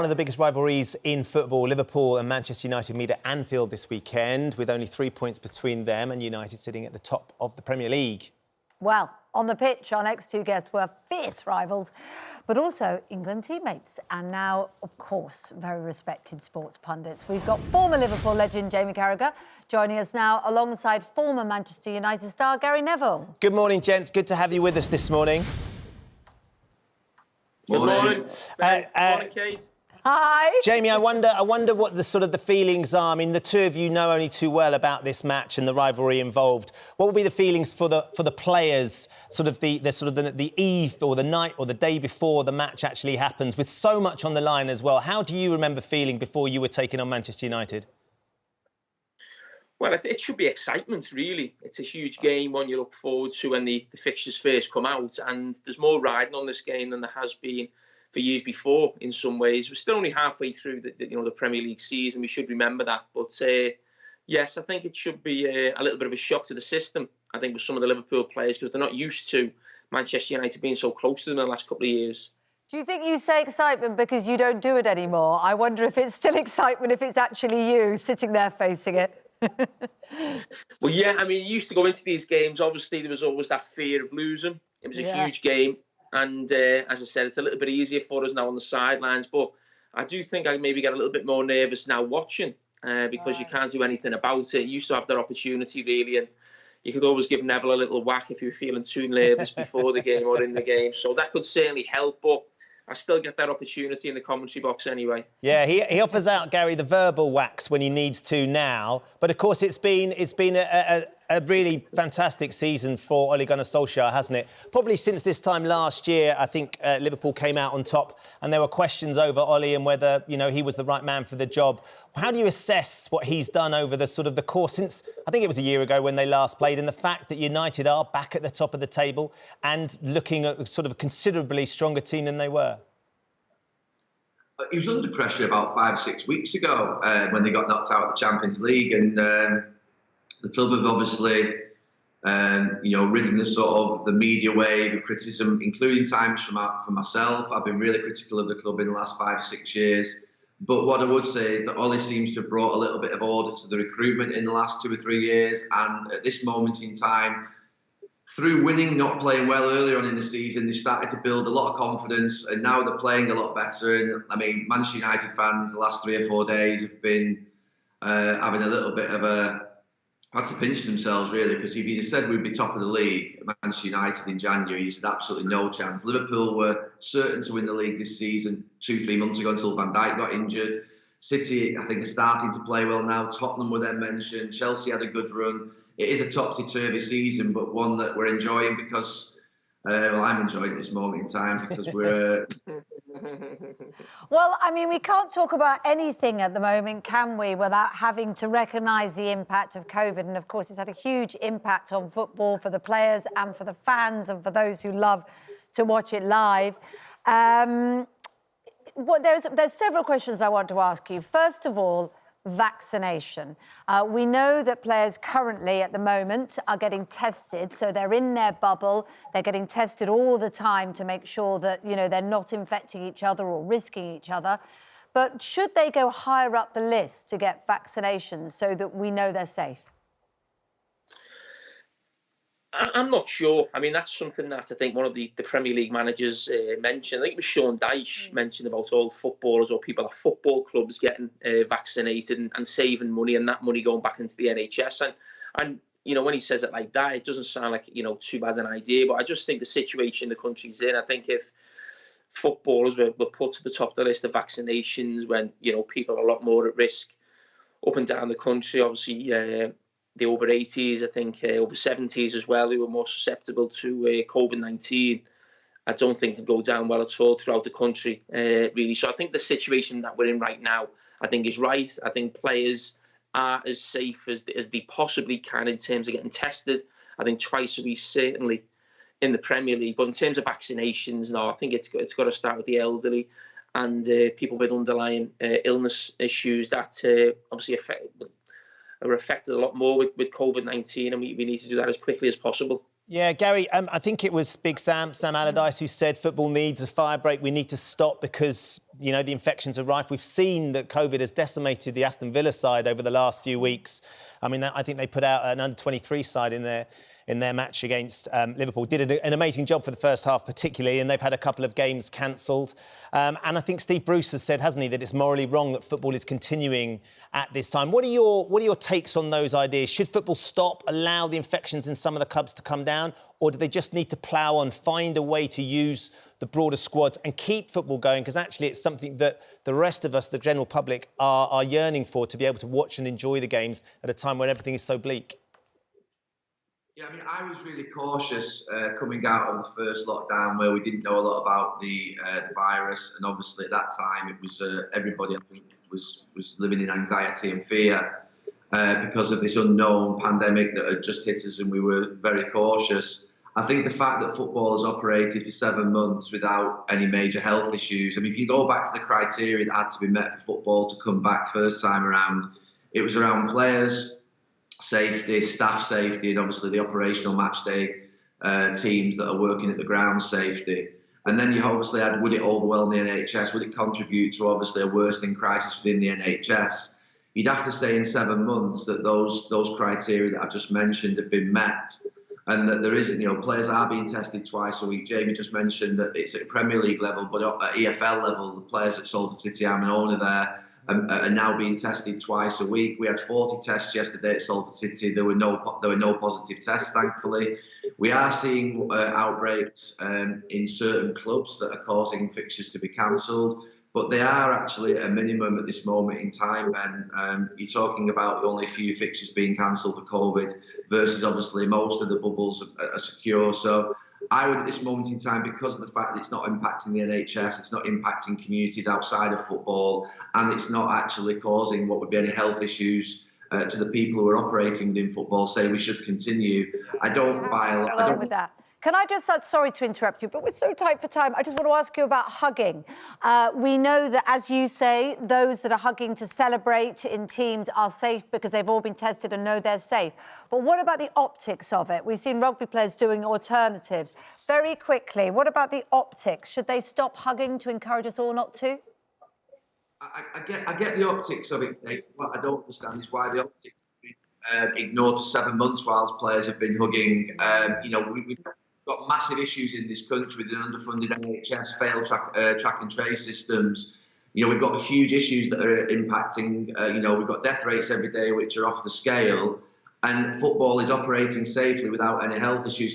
one of the biggest rivalries in football. Liverpool and Manchester United meet at Anfield this weekend, with only 3 points between them and United sitting at the top of the Premier League. Well, on the pitch, our next two guests were fierce rivals, but also England teammates. And now, of course, very respected sports pundits. We've got former Liverpool legend Jamie Carragher joining us now, alongside former Manchester United star Gary Neville. Good morning, gents. Good to have you with us this morning. Good morning. Good morning, Kate. Hi. Jamie, I wonder what the feelings are. I mean, the two of you know only too well about this match and the rivalry involved. What will be the feelings for the players, the eve or the night or the day before the match actually happens, with so much on the line as well? How do you remember feeling before you were taking on Manchester United? Well, it should be excitement, really. It's a huge game, one you look forward to when the fixtures first come out, and there's more riding on this game than there has been for years before. In some ways, we're still only halfway through the Premier League season. We should remember that. But yes, I think it should be a little bit of a shock to the system. I think with some of the Liverpool players, because they're not used to Manchester United being so close to them in the last couple of years. Do you think you say excitement because you don't do it anymore? I wonder if it's still excitement if it's actually you sitting there facing it. Well, yeah, I mean, you used to go into these games. Obviously, there was always that fear of losing. It was a huge game. And as I said, it's a little bit easier for us now on the sidelines. But I do think I maybe get a little bit more nervous now watching because you can't do anything about it. You used to have that opportunity, really, and you could always give Neville a little whack if you were feeling too nervous before the game or in the game. So that could certainly help, but I still get that opportunity in the commentary box anyway. Yeah, he offers out, Gary, the verbal wax when he needs to now. But, of course, it's been a really fantastic season for Ole Gunnar Solskjaer, hasn't it? Probably since this time last year, I think Liverpool came out on top and there were questions over Ole and whether, he was the right man for the job. How do you assess what he's done over the course since, I think it was a year ago when they last played, and the fact that United are back at the top of the table and looking at a considerably stronger team than they were? He was under pressure about 5 or 6 weeks ago when they got knocked out of the Champions League, and the club have obviously, ridden the media wave of criticism, including times from myself. I've been really critical of the club in the last 5 or 6 years. But what I would say is that Ole seems to have brought a little bit of order to the recruitment in the last 2 or 3 years, and at this moment in time, through winning, not playing well earlier on in the season, they started to build a lot of confidence, and now they're playing a lot better. And I mean, Manchester United fans the last 3 or 4 days have been having a little bit of had to pinch themselves, really, because if you'd have said we'd be top of the league at Manchester United in January, you said absolutely no chance. Liverpool were certain to win the league this season 2-3 months ago until Van Dijk got injured. City, I think, are starting to play well now. Tottenham were then mentioned. Chelsea had a good run. It is a topsy-turvy season, but one that we're enjoying because, I'm enjoying it this moment in time because we're... Well, I mean, we can't talk about anything at the moment, can we, without having to recognise the impact of COVID. And, of course, it's had a huge impact on football for the players and for the fans and for those who love to watch it live. There's several questions I want to ask you. First of all, vaccination. We know that players currently at the moment are getting tested, so they're in their bubble, they're getting tested all the time to make sure that, they're not infecting each other or risking each other. But should they go higher up the list to get vaccinations so that we know they're safe? I'm not sure. I mean, that's something that I think one of the Premier League managers mentioned. I think it was Sean Dyche mentioned about all footballers or people at football clubs getting vaccinated and saving money, and that money going back into the NHS. And when he says it like that, it doesn't sound like, too bad an idea. But I just think the situation the country's in, I think if footballers were put to the top of the list of vaccinations when, people are a lot more at risk up and down the country, obviously... the over 80s, I think, over 70s as well, who were more susceptible to COVID-19. I don't think it'd go down well at all throughout the country, really. So I think the situation that we're in right now, I think is right. I think players are as safe as they possibly can in terms of getting tested. I think twice a week, certainly, in the Premier League. But in terms of vaccinations, no, I think it's got to start with the elderly and people with underlying illness issues that obviously are affected a lot more with COVID-19, and we need to do that as quickly as possible. Yeah, Gary, I think it was Big Sam Allardyce, who said football needs a fire break. We need to stop because, you know, the infections are rife. We've seen that COVID has decimated the Aston Villa side over the last few weeks. I mean, I think they put out an under-23 side in their match against Liverpool. Did an amazing job for the first half particularly, and they've had a couple of games cancelled. And I think Steve Bruce has said, hasn't he, that it's morally wrong that football is continuing at this time. What are your takes on those ideas? Should football stop, allow the infections in some of the clubs to come down, or do they just need to plough on, find a way to use the broader squad and keep football going? Because actually it's something that the rest of us, the general public, are yearning for, to be able to watch and enjoy the games at a time when everything is so bleak. Yeah, I mean, I was really cautious coming out of the first lockdown where we didn't know a lot about the virus, and obviously at that time it was everybody, I think, was living in anxiety and fear because of this unknown pandemic that had just hit us, and we were very cautious. I think the fact that football has operated for 7 months without any major health issues. I mean, if you go back to the criteria that had to be met for football to come back first time around, it was around players safety, staff safety, and obviously the operational match day teams that are working at the ground safety. And then you obviously had, would it overwhelm the NHS? Would it contribute to obviously a worsening crisis within the NHS? You'd have to say in 7 months that those criteria that I've just mentioned have been met, and that there isn't, you know, players are being tested twice a week. Jamie just mentioned that it's at Premier League level, but at EFL level, the players at Salford City, I'm an owner there, are now being tested twice a week. We had 40 tests yesterday at Salford City. There were no positive tests, thankfully. We are seeing outbreaks in certain clubs that are causing fixtures to be cancelled, but they are actually at a minimum at this moment in time. Ben, you're talking about only a few fixtures being cancelled for COVID versus obviously most of the bubbles are secure. So I would, at this moment in time, because of the fact that it's not impacting the NHS, it's not impacting communities outside of football, and it's not actually causing what would be any health issues to the people who are operating in football, say we should continue. I don't buy a lot. I don't with that. Can I just, sorry to interrupt you, but we're so tight for time. I just want to ask you about hugging. We know that, as you say, those that are hugging to celebrate in teams are safe because they've all been tested and know they're safe. But what about the optics of it? We've seen rugby players doing alternatives. Very quickly, what about the optics? Should they stop hugging to encourage us all not to? I get the optics of it, Kate. What I don't understand is why the optics have been ignored for 7 months whilst players have been hugging. You know, we've got massive issues in this country with an underfunded NHS, failed track and trace systems. You know, we've got huge issues that are impacting, you know, we've got death rates every day which are off the scale, and football is operating safely without any health issues.